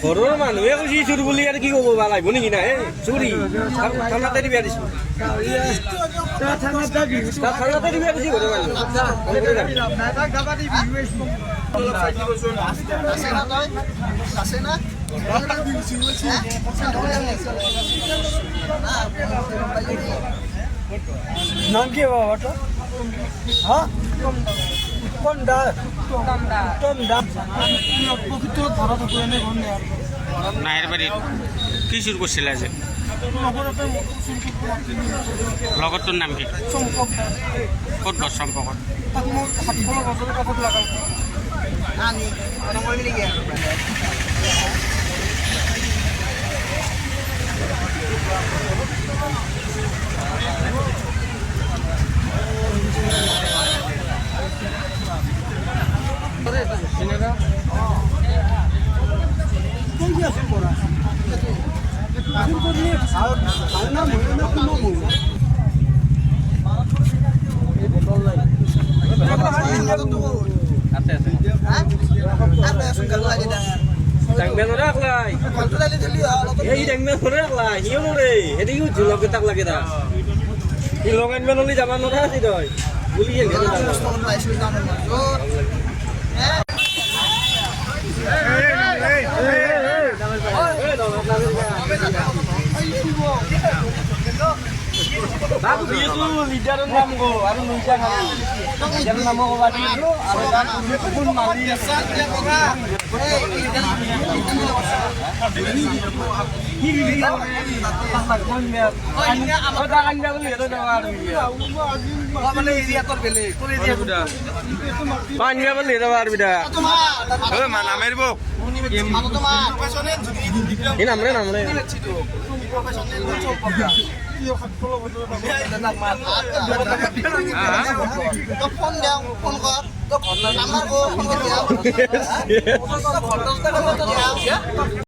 ঘৰৰ মানুহে কৈছে চুৰ বুলি আৰু কি ক'ব ভাল আহিব নেকি না চুৰি ঠাণ্ডাতে দিবা দিছো ঠাণ্ডাতে দিবা দিছি ঘৰৰ মানুহ নাম কি বাবা হ্যাঁ নাইৰ বাৰীত কি চুৰ কৰিছিলে আজি লগৰটোৰ নাম কি ক'ত ঘৰ চম্পকত যাব নোৱাৰা আজি তই বুলি Aku bisu lidah nam go, aku nuja kali. Jangan nama kau lagi dulu, aku pun mali.